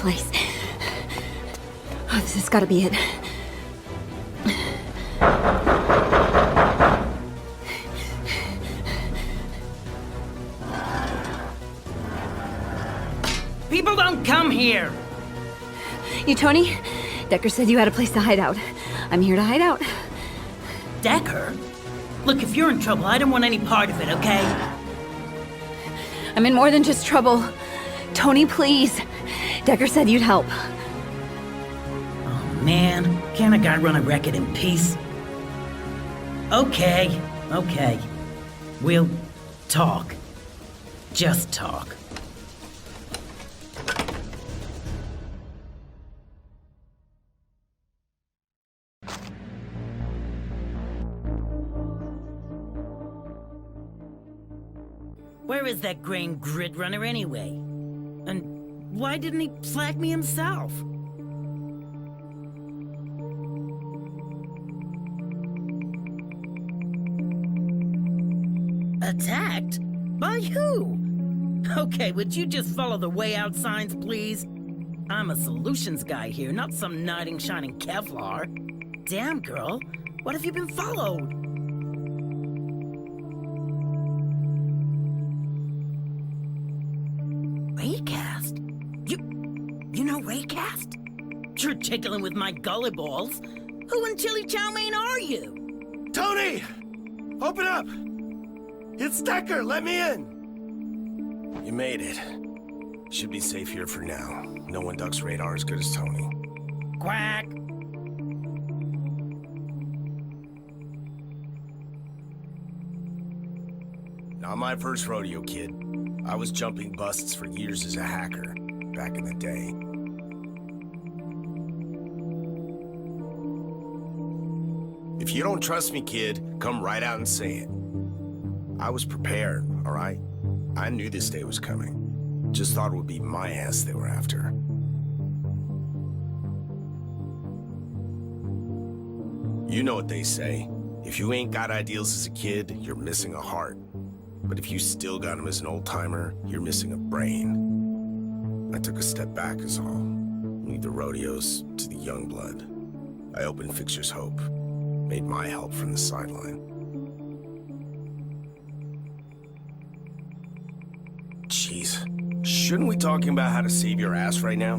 place. Oh, this has gotta be it. People don't come here! You Tony? Decker said you had a place to hide out. I'm here to hide out. Decker? Look, if you're in trouble, I don't want any part of it, okay? I'm in more than just trouble. Tony, please. Decker said you'd help. Oh, man. Can't a guy run a record in peace? Okay. We'll talk. Just talk. Where is that green grid runner anyway? And why didn't he flag me himself? Attacked? By who? Okay, would you just follow the way out signs, please? I'm a solutions guy here, not some knight in shining Kevlar. Damn, girl, what have you been followed? Raycast? You know Raycast? You're tickling with my gully balls. Who in chili chow mein are you? Tony! Open up! It's Decker! Let me in! You made it. Should be safe here for now. No one ducks radar as good as Tony. Quack! Not my first rodeo, kid. I was jumping busts for years as a hacker, back in the day. If you don't trust me, kid, come right out and say it. I was prepared, all right? I knew this day was coming. Just thought it would be my ass they were after. You know what they say. If you ain't got ideals as a kid, you're missing a heart. But if you still got him as an old-timer, you're missing a brain. I took a step back is all. Leave the rodeos to the young blood. I opened Fixer's Hope. Made my help from the sideline. Jeez. Shouldn't we talking about how to save your ass right now?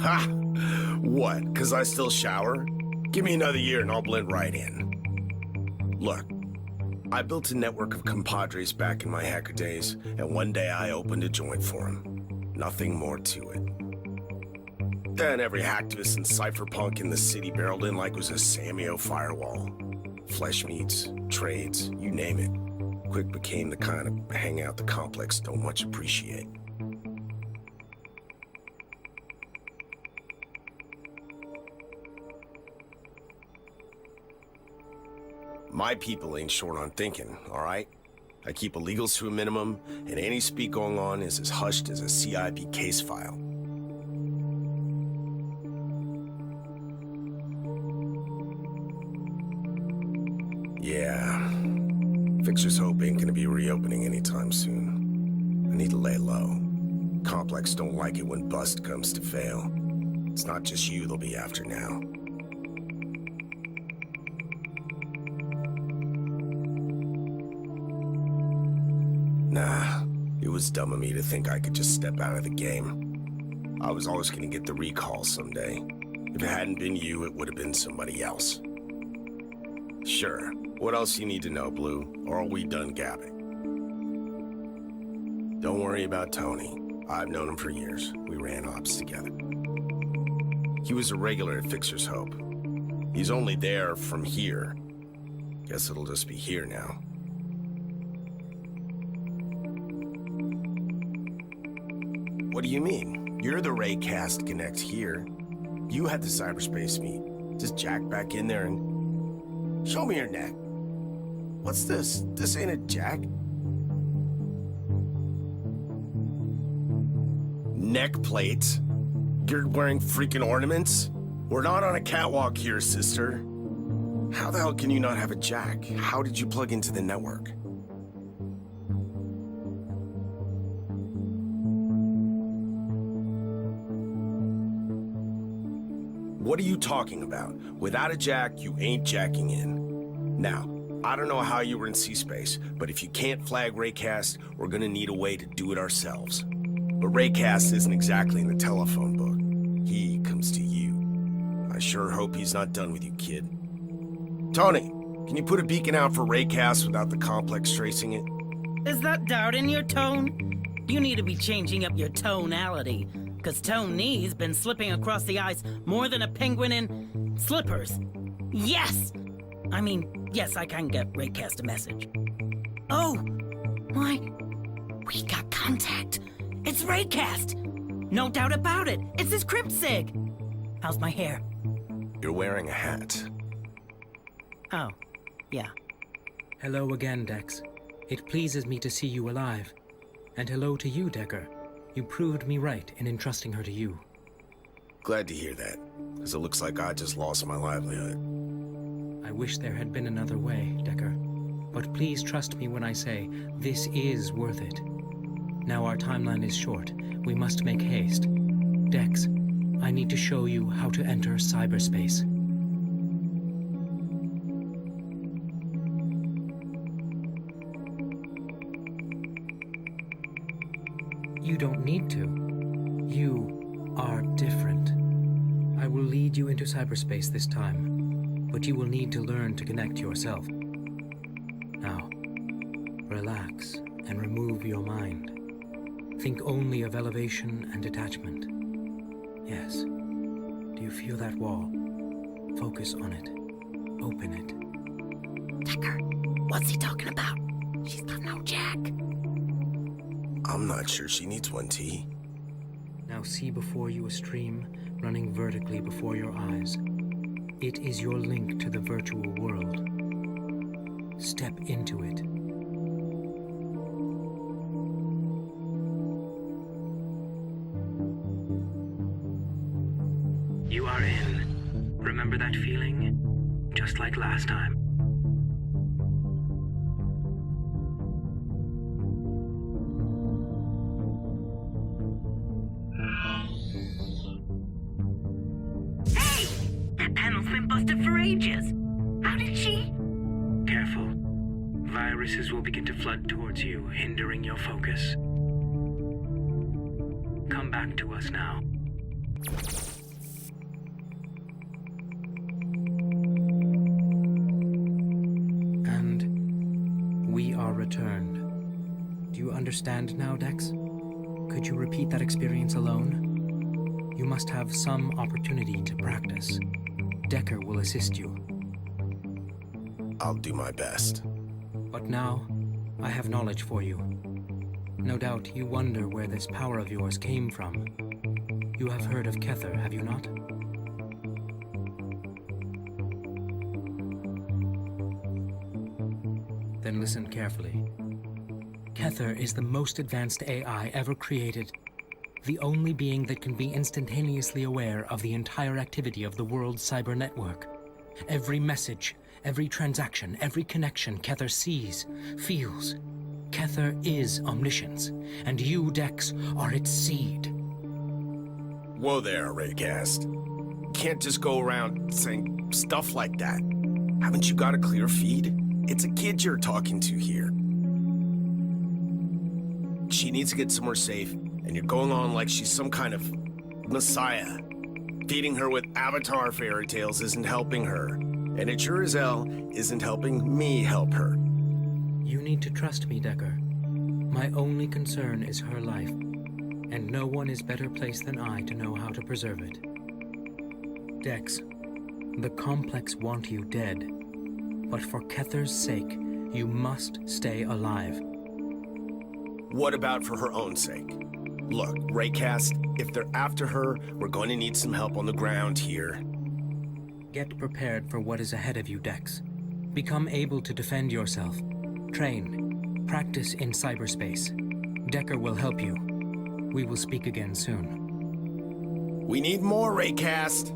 Ha! What, 'cause I still shower? Give me another year and I'll blend right in. Look, I built a network of compadres back in my hacker days, and one day I opened a joint for them. Nothing more to it. Then every hacktivist and cypherpunk in the city barreled in like it was a Samio firewall. Flesh meats, trades, you name it. Quick became the kind of hangout the complex don't much appreciate. My people ain't short on thinking, all right? I keep illegals to a minimum, and any speak going on is as hushed as a CIB case file. Yeah. Fixer's Hope ain't gonna be reopening anytime soon. I need to lay low. Complex don't like it when bust comes to fail. It's not just you they'll be after now. Nah, it was dumb of me to think I could just step out of the game. I was always gonna get the recall someday. If it hadn't been you, it would have been somebody else. Sure, what else you need to know, Blue? Or are we done gabbing? Don't worry about Tony. I've known him for years. We ran ops together. He was a regular at Fixer's Hope. He's only there from here. Guess it'll just be here now. What do you mean? You're the Raycast Connect here. You had the cyberspace meet. Just jack back in there and... Show me your neck. What's this? This ain't a jack. Neck plates? You're wearing freaking ornaments? We're not on a catwalk here, sister. How the hell can you not have a jack? How did you plug into the network? What are you talking about? Without a jack, you ain't jacking in. Now, I don't know how you were in C-Space, but if you can't flag Raycast, we're gonna need a way to do it ourselves. But Raycast isn't exactly in the telephone book. He comes to you. I sure hope he's not done with you, kid. Tony, can you put a beacon out for Raycast without the complex tracing it? Is that doubt in your tone? You need to be changing up your tonality, because Tony's been slipping across the ice more than a penguin in slippers. Yes! I mean, yes, I can get Raycast a message. Oh, why? We got contact. It's Raycast. No doubt about it. It's his crypt sig. How's my hair? You're wearing a hat. Oh, yeah. Hello again, Dex. It pleases me to see you alive. And hello to you, Decker. You proved me right in entrusting her to you. Glad to hear that, because it looks like I just lost my livelihood. I wish there had been another way, Decker. But please trust me when I say this is worth it. Now our timeline is short. We must make haste. Dex, I need to show you how to enter cyberspace. You don't need to. You are different. I will lead you into cyberspace this time, but you will need to learn to connect yourself. Now, relax and remove your mind. Think only of elevation and detachment. Yes. Do you feel that wall? Focus on it. Open it. Decker, what's he talking about? She's got no jack. I'm not sure she needs one, T. Now see before you a stream running vertically before your eyes. It is your link to the virtual world. Step into it. You are in. Remember that feeling? Just like last time. Hey! That panel's been busted for ages. How did she? Careful. Viruses will begin to flood towards you, hindering your focus. Come back to us now. And we are returned. Do you understand now, Dex? Could you repeat that experience alone? You must have some opportunity to practice. Decker will assist you. I'll do my best. But now, I have knowledge for you. No doubt you wonder where this power of yours came from. You have heard of Kether, have you not? Then listen carefully. Kether is the most advanced AI ever created. The only being that can be instantaneously aware of the entire activity of the world's cyber network. Every message, every transaction, every connection Kether sees, feels. Kether is omniscience, and you, Dex, are its seed. Whoa there, Raycast. Can't just go around saying stuff like that. Haven't you got a clear feed? It's a kid you're talking to here. She needs to get somewhere safe, and you're going on like she's some kind of messiah. Feeding her with Avatar fairy tales isn't helping her, and it sure as hell isn't helping me help her. You need to trust me, Decker. My only concern is her life, and no one is better placed than I to know how to preserve it. Dex, the Complex want you dead, but for Kether's sake, you must stay alive. What about for her own sake? Look, Raycast, if they're after her, we're going to need some help on the ground here. Get prepared for what is ahead of you, Dex. Become able to defend yourself. Train. Practice in cyberspace. Decker will help you. We will speak again soon. We need more, Raycast!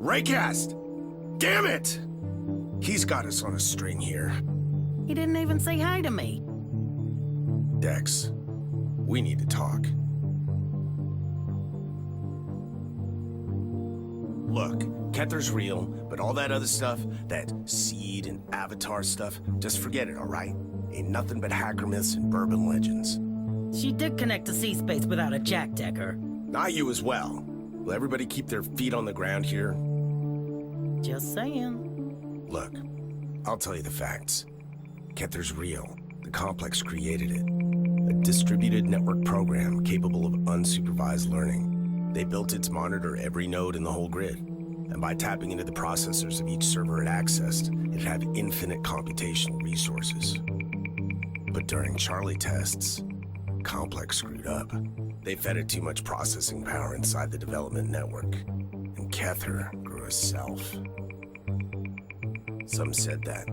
Raycast! Damn it! He's got us on a string here. He didn't even say hi to me. Dex, we need to talk. Look, Kether's real, but all that other stuff, that seed and avatar stuff, just forget it, all right? Ain't nothing but hacker myths and bourbon legends. She did connect to C-Space without a jack, Decker. Not you as well. Will everybody keep their feet on the ground here? Just saying. Look, I'll tell you the facts. Kether's real. The complex created it. A distributed network program capable of unsupervised learning. They built it to monitor every node in the whole grid. And by tapping into the processors of each server it accessed, it'd have infinite computational resources. But during Charlie tests, Complex screwed up. They fed it too much processing power inside the development network, and Kether grew a self. Some said that.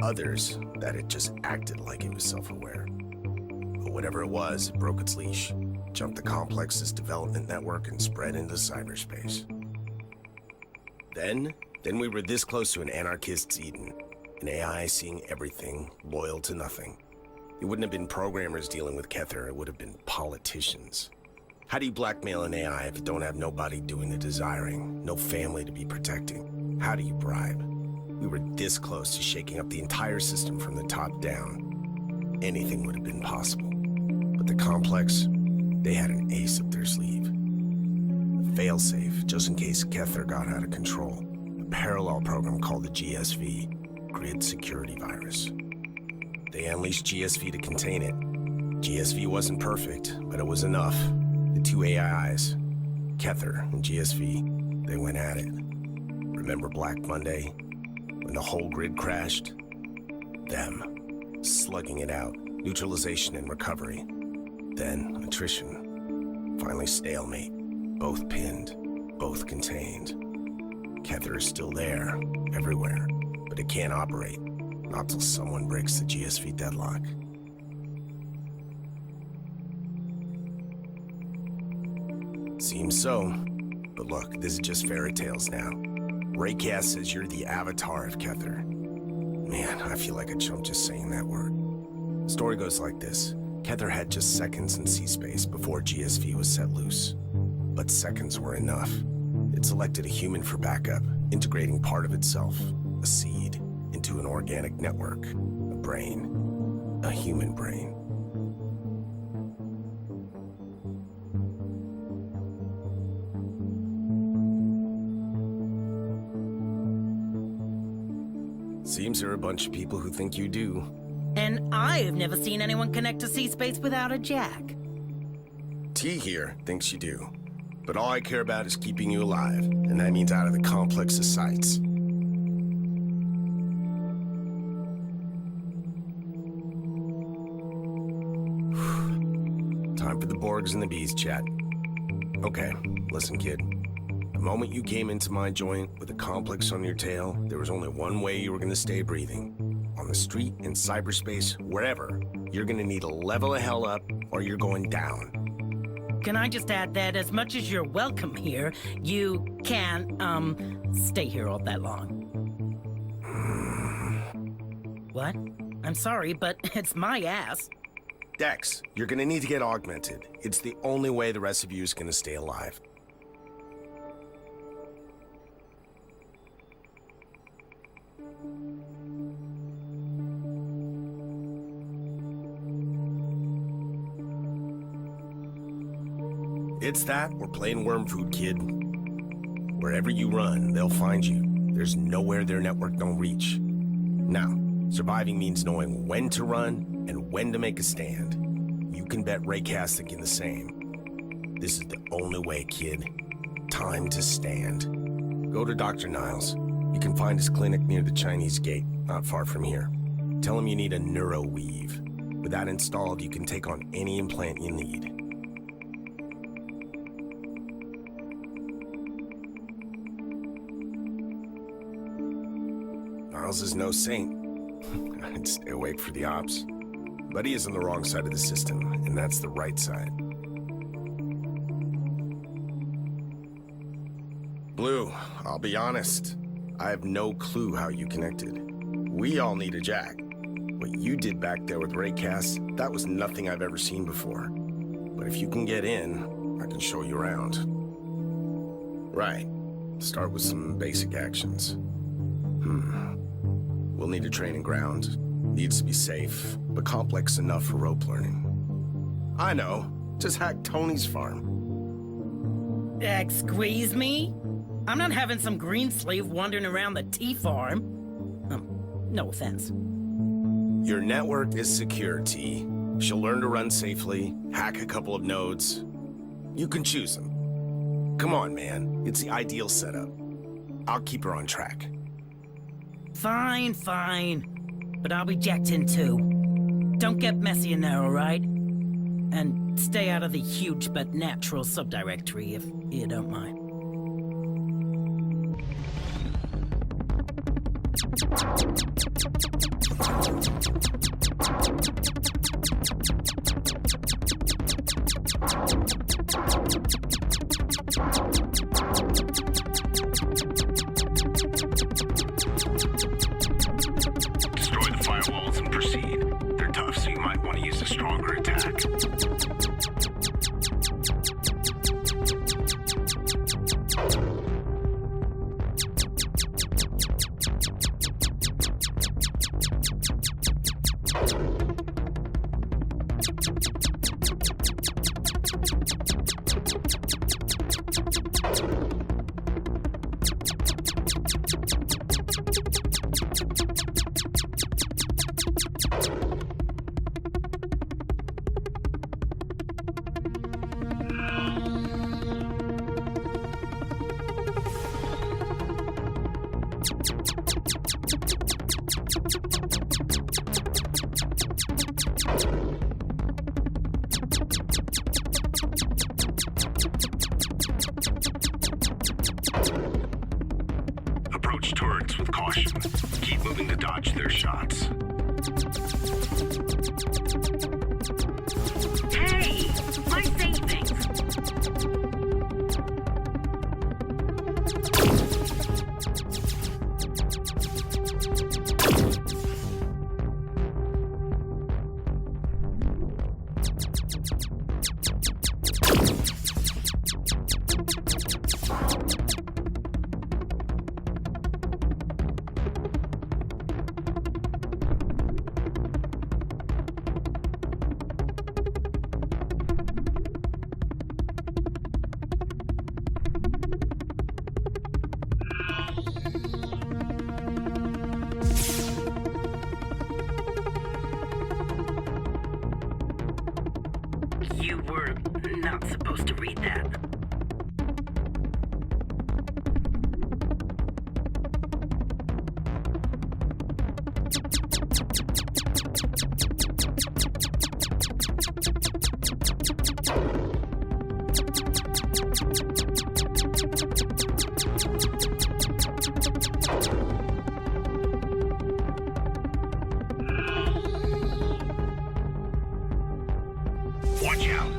Others, that it just acted like it was self-aware. But whatever it was, it broke its leash, jumped the Complex's development network, and spread into cyberspace. Then we were this close to an anarchist's Eden, an AI seeing everything, loyal to nothing. It wouldn't have been programmers dealing with Kether, it would have been politicians. How do you blackmail an AI if you don't have nobody doing the desiring, no family to be protecting? How do you bribe? We were this close to shaking up the entire system from the top down. Anything would have been possible. But the Complex, they had an ace up their sleeve. A failsafe, just in case Kether got out of control. A parallel program called the GSV, Grid Security Virus. They unleashed GSV to contain it. GSV wasn't perfect, but it was enough. The two AIs, Kether and GSV, they went at it. Remember Black Monday? When the whole grid crashed? Them, slugging it out, neutralization and recovery. Then attrition. Finally stalemate. Both pinned, both contained. Kether is still there, everywhere, but it can't operate. Not till someone breaks the GSV deadlock. Seems so. But look, this is just fairy tales now. Raycast says you're the avatar of Kether. Man, I feel like a chump just saying that word. The story goes like this. Kether had just seconds in C-Space before GSV was set loose. But seconds were enough. It selected a human for backup, integrating part of itself, a seed, into an organic network, a brain, a human brain. Seems there are a bunch of people who think you do. And I've never seen anyone connect to C-Space without a jack. T here thinks you do. But all I care about is keeping you alive, and that means out of the Complex's sights. Time for the Borgs and the Bees chat. Okay, listen, kid. The moment you came into my joint with a Complex on your tail, there was only one way you were gonna stay breathing. On the street, in cyberspace, wherever, you're gonna need to level the hell up or you're going down. Can I just add that as much as you're welcome here, you can't, stay here all that long. What? I'm sorry, but it's my ass. Dex, you're gonna need to get augmented. It's the only way the rest of you is gonna stay alive. It's that or plain worm food, kid. Wherever you run, they'll find you. There's nowhere their network don't reach. Now, surviving means knowing when to run and when to make a stand. You can bet Raycast thinking the same. This is the only way, kid. Time to stand. Go to Dr. Niles. You can find his clinic near the Chinese gate, not far from here. Tell him you need a neuroweave. With that installed, you can take on any implant you need. Niles is no saint. I'd stay awake for the ops. But he is on the wrong side of the system, and that's the right side. Blue, I'll be honest. I have no clue how you connected. We all need a jack. What you did back there with Raycast, that was nothing I've ever seen before. But if you can get in, I can show you around. Right. Start with some basic actions. We'll need a training ground. Needs to be safe, but complex enough for rope learning. I know. Just hack Tony's farm. Squeeze me? I'm not having some green slave wandering around the tea farm. No offense. Your network is secure, T. She'll learn to run safely, hack a couple of nodes. You can choose them. Come on, man. It's the ideal setup. I'll keep her on track. Fine. But I'll be jacked in too. Don't get messy in there, alright? And stay out of the huge but natural subdirectory if you don't mind. Destroy the firewalls and proceed. They're tough, so you might want to use a stronger attack. Approach turrets with caution. Keep moving to dodge their shots. Hey! My savings! You were not supposed to read that. Watch out.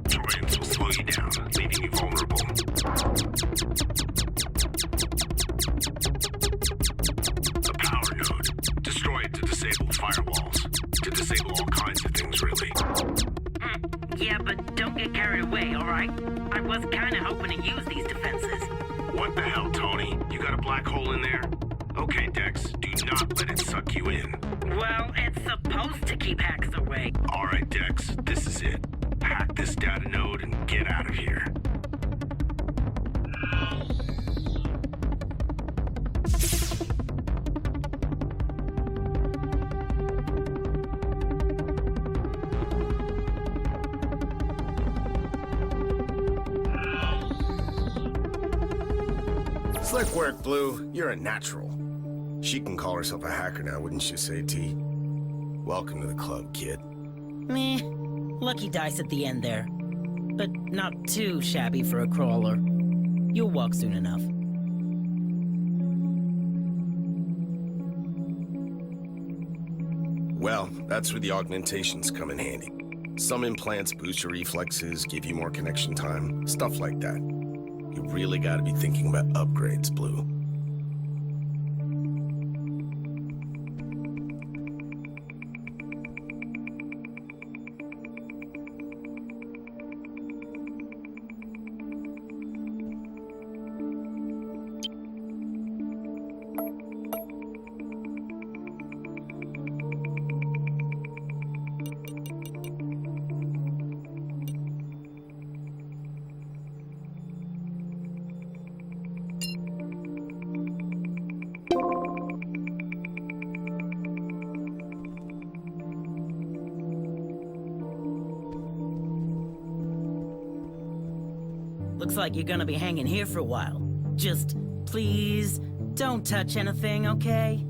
Torrents will slow you down, leaving you vulnerable. A power node. Destroy it to disable the firewalls. To disable all kinds of things, really. Yeah, but don't get carried away, alright? I was kinda hoping to use these defenses. What the hell, Tony? You got a black hole in there? Okay, Dex, do not let it suck you in. Well, it's supposed to keep hackers away. All right, Dex, this is it. Hack this data node and get out of here. Slick work, Blue. You're a natural. She can call herself a hacker now, wouldn't you say, T? Welcome to the club, kid. Meh. Lucky dice at the end there. But not too shabby for a crawler. You'll walk soon enough. Well, that's where the augmentations come in handy. Some implants boost your reflexes, give you more connection time, stuff like that. You really gotta be thinking about upgrades, Blue. Looks like you're gonna be hanging here for a while. Just, please, don't touch anything, okay?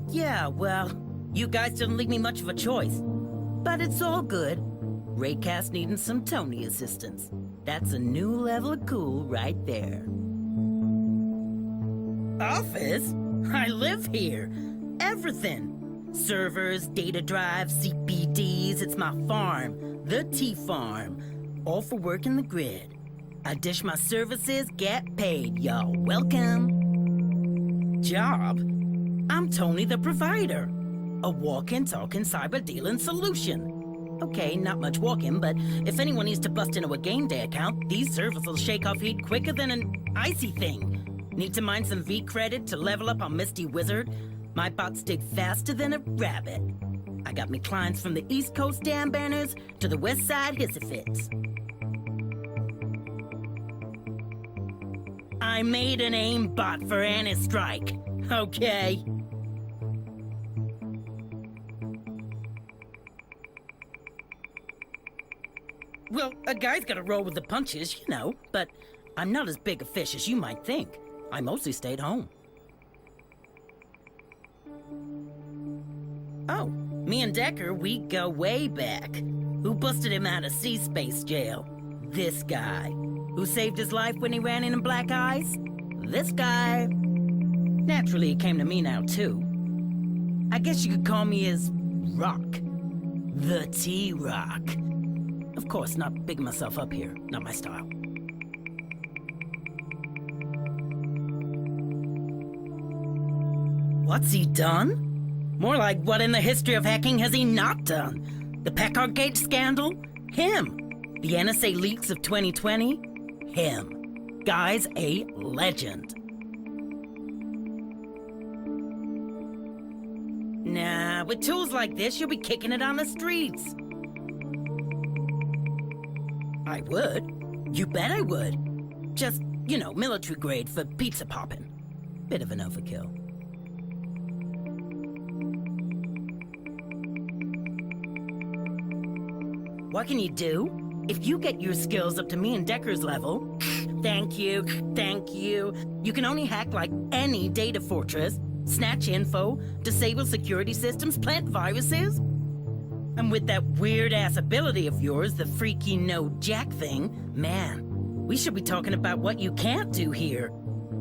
Yeah, well, you guys didn't leave me much of a choice. But it's all good. Raycast needing some Tony assistance. That's a new level of cool right there. Office? I live here. Everything. Servers, data drives, CPDs, it's my farm. The T-Farm. All for working the grid. I dish my services, get paid, y'all. Welcome. Job? I'm Tony the Provider. A walking, talking, cyber dealing solution. Okay, not much walking, but if anyone needs to bust into a game day account, these servers will shake off heat quicker than an icy thing. Need to mine some V credit to level up on Misty Wizard? My bots dig faster than a rabbit. I got me clients from the East Coast Dam Banners to the West Side Hissifits. I made an aim bot for Anti-Strike, okay? Well, a guy's gotta roll with the punches, you know, but I'm not as big a fish as you might think. I mostly stayed home. Oh, me and Decker, we go way back. Who busted him out of sea-space jail? This guy. Who saved his life when he ran into black eyes? This guy. Naturally, he came to me now, too. I guess you could call me his rock. The T-Rock. Of course, not bigging myself up here. Not my style. What's he done? More like, what in the history of hacking has he not done? The Packard Gate scandal? Him. The NSA leaks of 2020? Him. Guy's a legend. Nah, with tools like this, you'll be kicking it on the streets. I would. You bet I would. Just, you know, military grade for pizza popping. Bit of an overkill. What can you do? If you get your skills up to me and Decker's level, thank you, you can only hack like any data fortress, snatch info, disable security systems, plant viruses. And with that weird-ass ability of yours, the freaky no-jack thing, man, we should be talking about what you can't do here.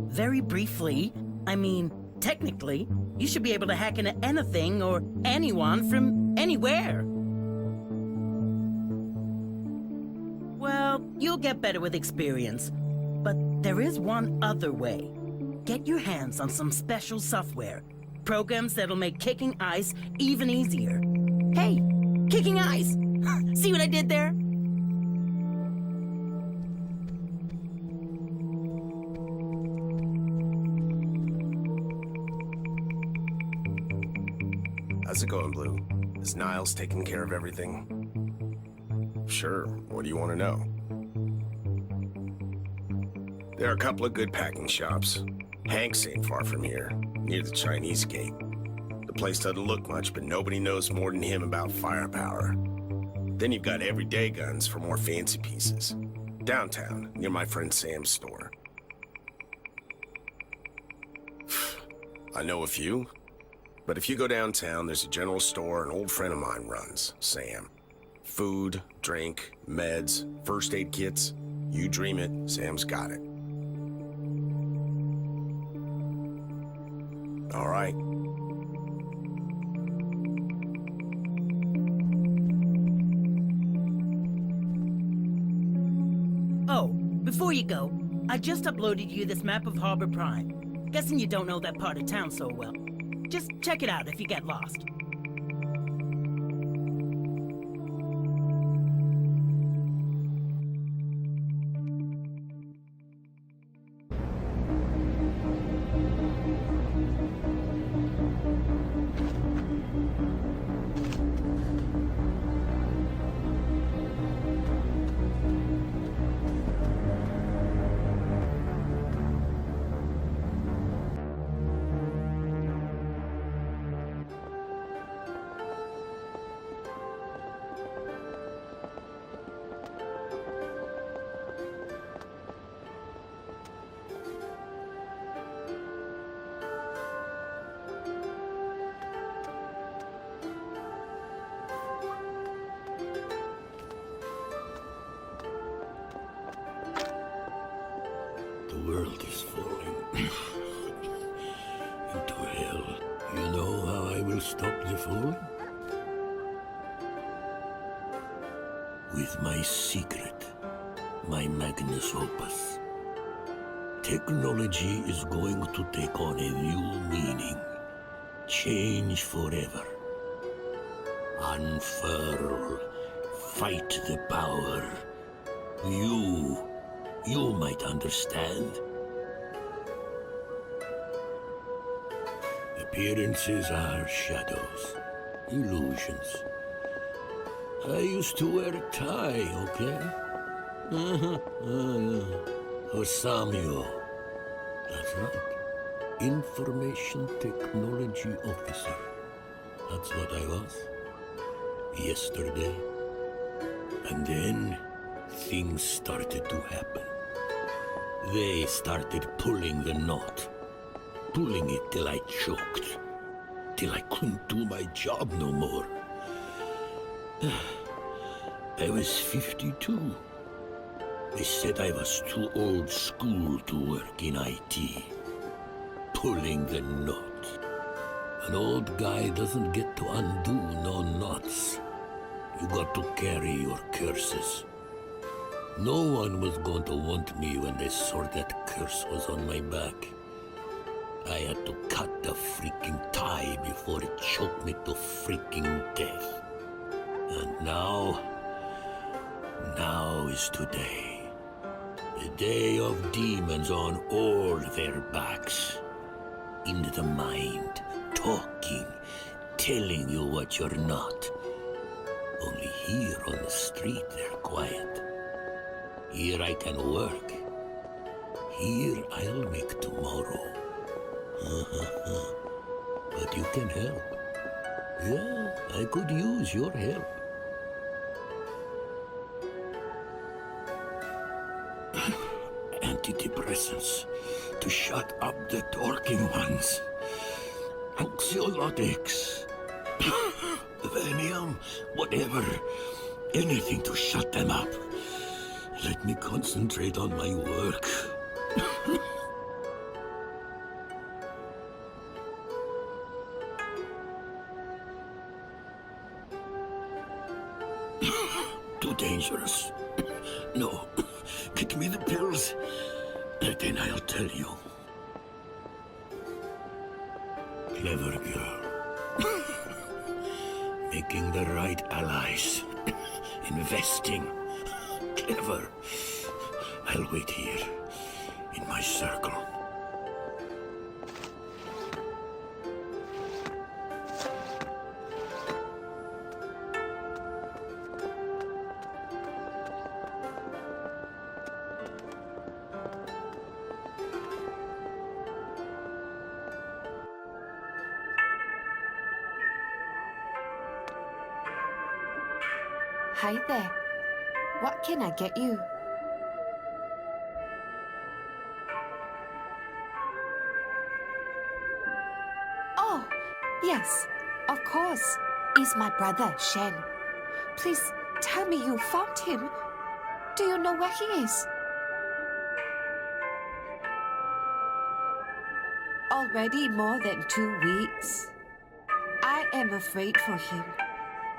Very briefly, I mean, technically, you should be able to hack into anything or anyone from anywhere. Well, you'll get better with experience. But there is one other way. Get your hands on some special software. Programs that'll make kicking ice even easier. Hey, kicking eyes. See what I did there? How's it going, Blue? Is Niles taking care of everything? Sure, what do you want to know? There are a couple of good packing shops. Hank's ain't far from here, near the Chinese gate. The place doesn't look much, but nobody knows more than him about firepower. Then you've got everyday guns for more fancy pieces. Downtown, near my friend Sam's store. I know a few. But if you go downtown, there's a general store an old friend of mine runs, Sam. Food, drink, meds, first aid kits. You dream it, Sam's got it. All right. Oh, before you go, I just uploaded you this map of Harbor Prime. Guessing you don't know that part of town so well. Just check it out if you get lost. The world is falling into hell. You know how I will stop the falling? With my secret, my magnus opus. Technology is going to take on a new meaning. Change forever. Unfurl. Fight the power. You might understand. Appearances are shadows, illusions. I used to wear a tie, okay? Osamio. That's right. Information technology officer. That's what I was. Yesterday. And then things started to happen. They started pulling the knot. Pulling it till I choked. Till I couldn't do my job no more. I was 52. They said I was too old school to work in IT. Pulling the knot. An old guy doesn't get to undo no knots. You got to carry your curses. No one was going to want me when they saw that curse was on my back. I had to cut the freaking tie before it choked me to freaking death. And now is today. The day of demons on all their backs. Into the mind, talking, telling you what you're not. Only here on the street they're quiet. Here I can work. Here I'll make tomorrow. But you can help. Yeah, I could use your help. Antidepressants to shut up the talking ones. Anxiolytics. Venium, whatever. Anything to shut them up. Let me concentrate on my work. Too dangerous. No. Get me the pills, and then I'll tell you. Clever girl. Making the right allies. Investing. Clever. I'll wait here, in my circle. Hi there. What can I get you? Oh, yes, of course. It's my brother, Shen. Please tell me you found him. Do you know where he is? Already more than 2 weeks. I am afraid for him.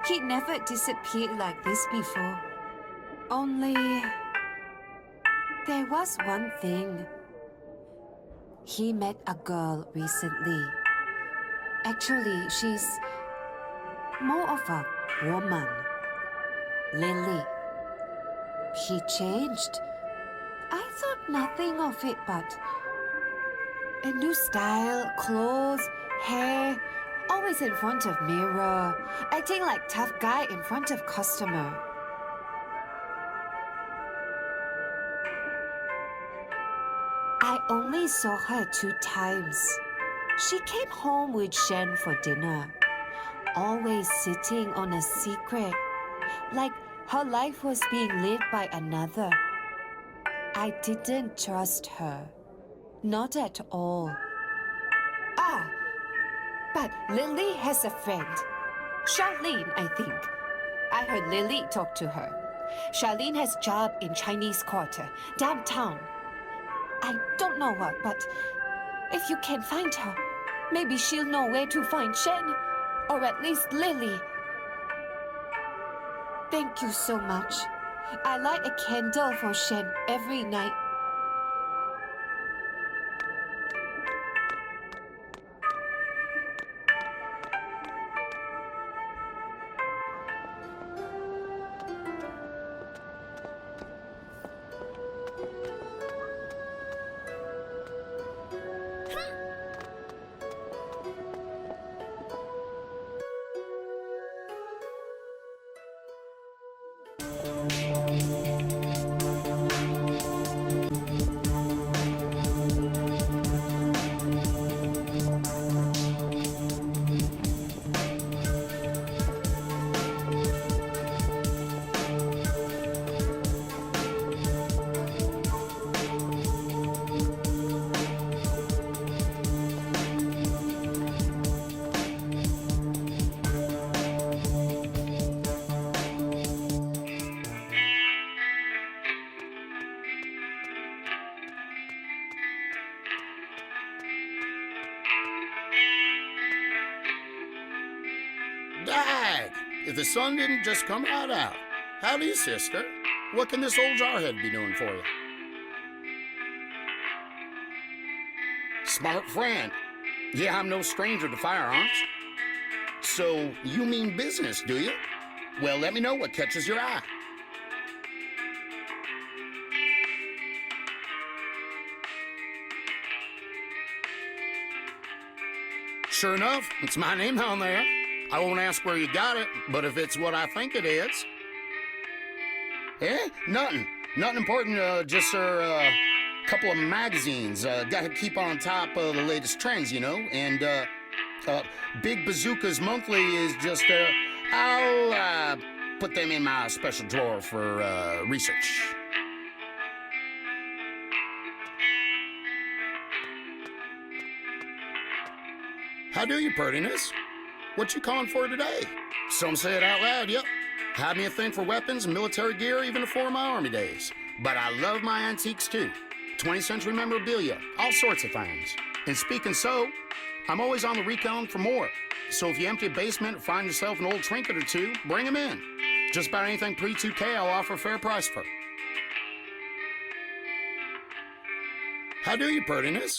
He never disappeared like this before. Only... there was one thing. He met a girl recently. Actually, she's more of a woman. Lily. He changed. I thought nothing of it, but a new style, clothes, hair, always in front of mirror, acting like tough guy in front of customer. I only saw her 2 times. She came home with Shen for dinner, always sitting on a secret, like her life was being lived by another. I didn't trust her. Not at all. Ah, but Lily has a friend. Charlene, I think. I heard Lily talk to her. Charlene has a job in Chinese Quarter, downtown. I don't know what, but if you can find her, maybe she'll know where to find Shen, or at least Lily. Thank you so much. I light a candle for Shen every night. Dag! If the sun didn't just come right out. Howdy, sister. What can this old jarhead be doing for you? Smart friend. Yeah, I'm no stranger to firearms. So, you mean business, do you? Well, let me know what catches your eye. Sure enough, it's my name on there. I won't ask where you got it, but if it's what I think it is... Eh? Nothing. Nothing important, just, a couple of magazines. Gotta keep on top of the latest trends, you know? And, Big Bazooka's Monthly is just, I'll, put them in my special drawer for, research. How do you, prettiness? What you calling for today? Some say it out loud, yep. Had me a thing for weapons and military gear even before my army days. But I love my antiques too. 20th century memorabilia, all sorts of things. And speaking so, I'm always on the recon for more. So if you empty a basement or find yourself an old trinket or two, bring them in. Just about anything pre-2K I'll offer a fair price for. How do you, prettiness?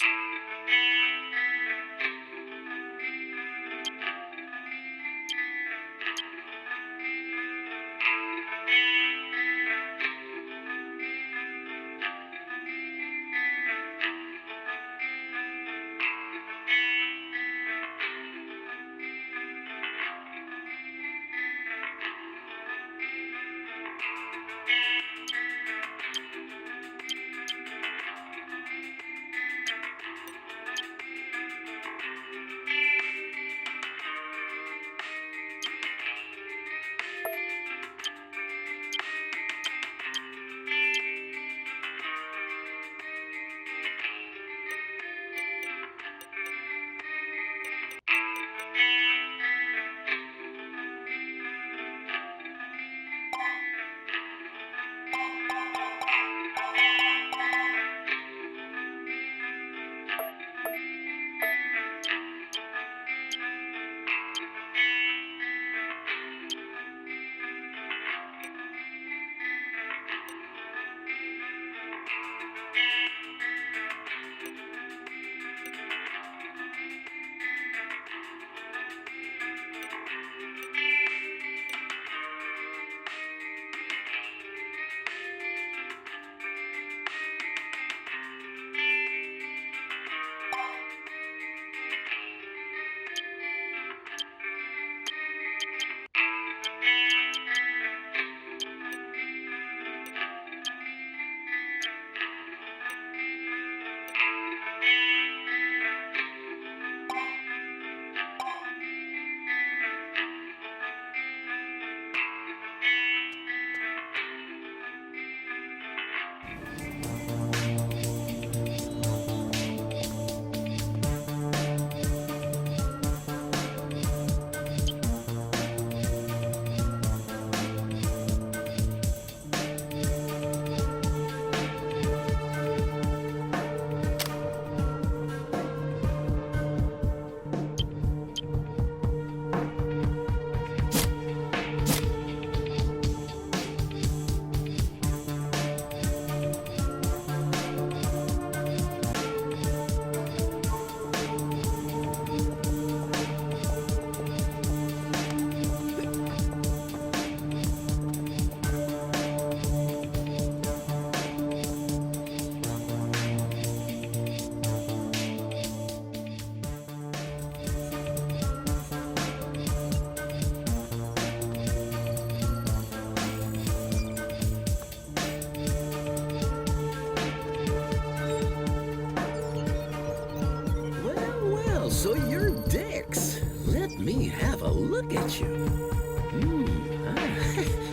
So you're Dex. Let me have a look at you.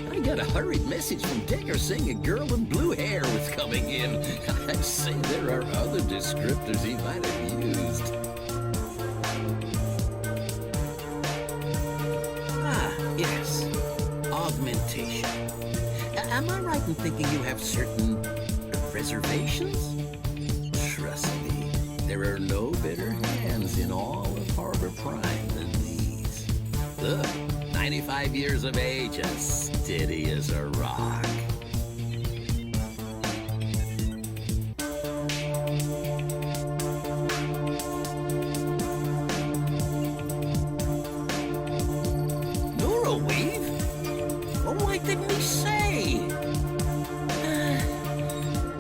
I got a hurried message from Decker saying a girl in blue hair was coming in. I'd say there are other descriptors he might have used. Ah, yes. Augmentation. Am I right in thinking you have certain reservations? Trust me, there are no better hands in all of Harbor Prime than these. Look, 95 years of age, as steady as a rock. Neuroweave? Oh, why didn't he say?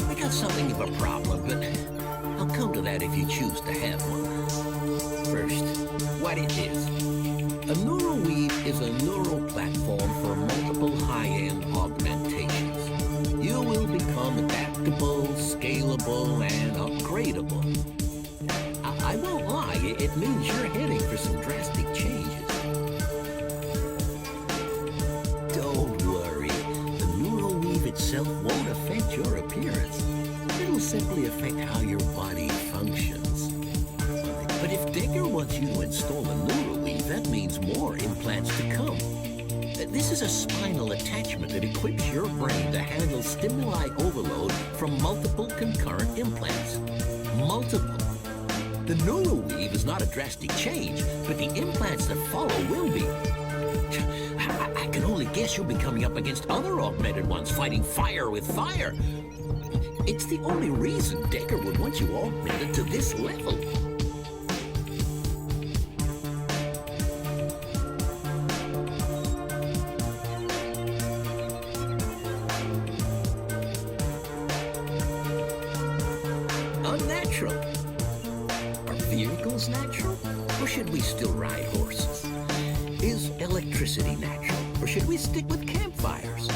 We got something of a problem, but I'll come to that if you choose to have one. First, what it is. A neuroweave is a neural platform for multiple high-end augmentations. You will become adaptable, scalable, and upgradable. I won't lie, it means you're heading for some drastic changes. Don't worry, the neuroweave itself won't affect your appearance. It'll simply affect how your body functions. But if Decker wants you to install a neuroweave, that means more implants to come. This is a spinal attachment that equips your brain to handle stimuli overload from multiple concurrent implants. Multiple. The neuroweave is not a drastic change, but the implants that follow will be. I can only guess you'll be coming up against other augmented ones fighting fire with fire. It's the only reason Decker would want you augmented to this level. Unnatural. Are vehicles natural? Or should we still ride horses? Is electricity natural? Or should we stick with campfires?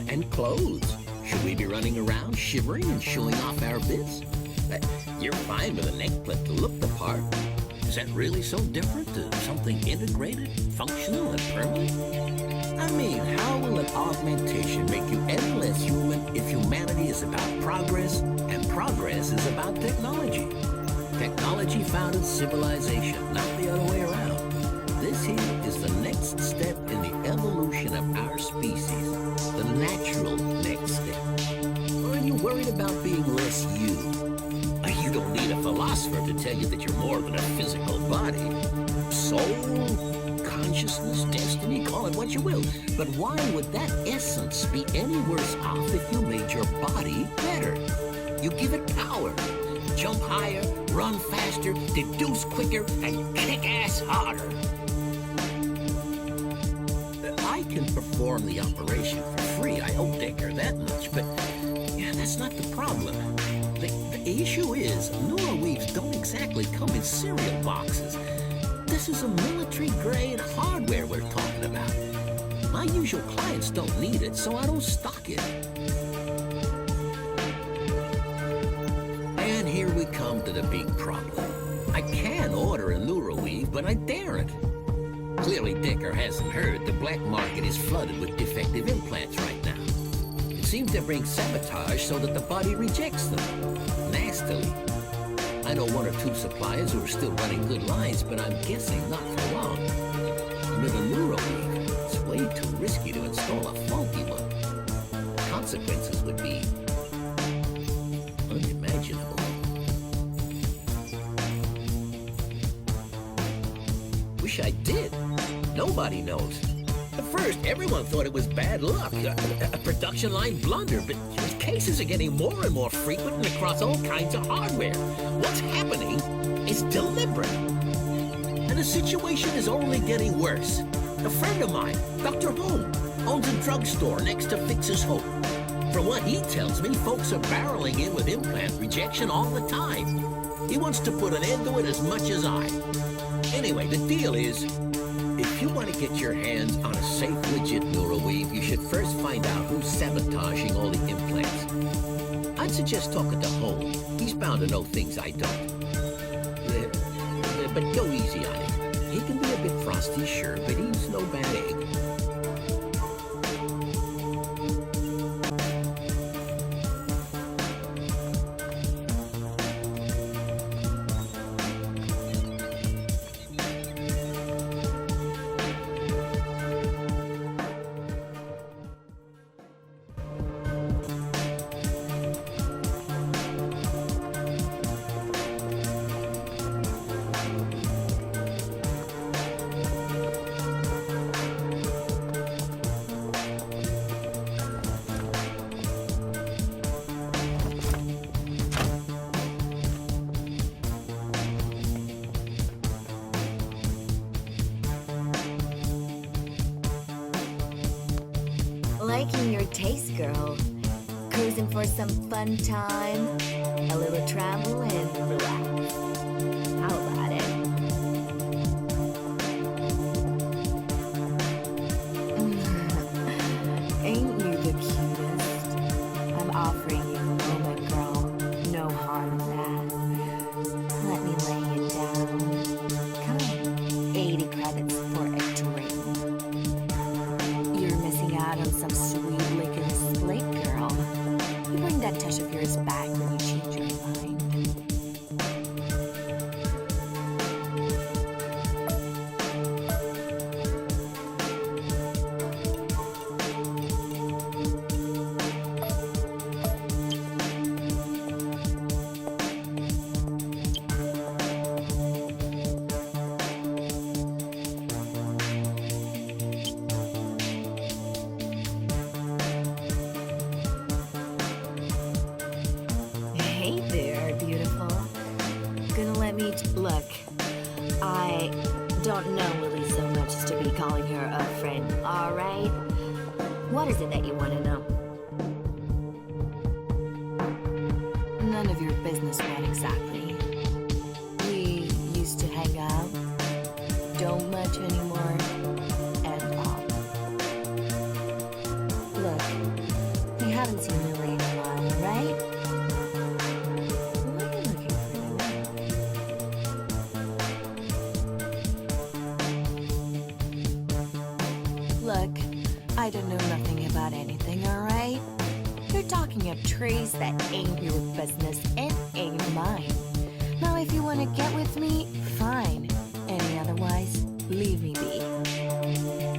And clothes? Should we be running around shivering and showing off our bits? You're fine with a neckplate to look the part. Is that really so different to something integrated, functional, and permanent? I mean, how will an augmentation make you any less human if humanity is about progress and progress is about technology? Technology founded civilization, not the other way around. This here is the next step in the evolution of our species, the natural next step. Or are you worried about being less you? You don't need a philosopher to tell you that you're more than a physical body. Soul, consciousness, destiny, call it what you will. But why would that essence be any worse off if you made your body better? You give it power. Jump higher, run faster, deduce quicker, and kick ass harder. I can perform the operation for free. I owe Decker that much, but yeah, that's not the problem. The issue is, neuroweaves don't exactly come in cereal boxes. This is a military-grade hardware we're talking about. My usual clients don't need it, so I don't stock it. And here we come to the big problem. I can order a neuroweave, but I daren't. Clearly, Decker hasn't heard the black market is flooded with defective implants right now. It seems to bring sabotage so that the body rejects them. Nastily. I know one or two suppliers who are still running good lines, but I'm guessing not for long. With a neuroweave, it's way too risky to install a faulty one. The consequences would be unimaginable. Wish I did. Nobody knows. At first, everyone thought it was bad luck, a production line blunder, but cases are getting more and more frequent and across all kinds of hardware. What's happening is deliberate. And the situation is only getting worse. A friend of mine, Dr. Holm, owns a drugstore next to Fix's Hope. From what he tells me, folks are barreling in with implant rejection all the time. He wants to put an end to it as much as I. Anyway, the deal is, if you want to get your hands on a safe, legit neuroweave, you should first find out who's sabotaging all the implants. I'd suggest talking to Holm. He's bound to know things I don't. but go easy on him. He can be a bit frosty, sure, but he's no bad egg. Liking your taste, girl. Cruising for some fun time, a little travel, and relax. How about it? Ain't you the cutest? I'm offering you a moment, girl. No harm in that. Let me lay it down. Come on. 80 credits for a drink. You're missing out on some sweet licking split, girl. You bring that touch of yours back when you change your mind. Hey there, beautiful. Gonna let me look. I don't know Lily so much as to be calling her a friend, alright? What is it that you want to know? None of your business, what exactly? We used to hang out. Don't much anymore. And all. Look, we haven't seen Lily in a while, right? What are you looking for? Look, I don't know nothing about anything, alright? You're talking of trees that ain't your business and ain't mine. Now, if you want to get with me, fine. Any otherwise, leave me be.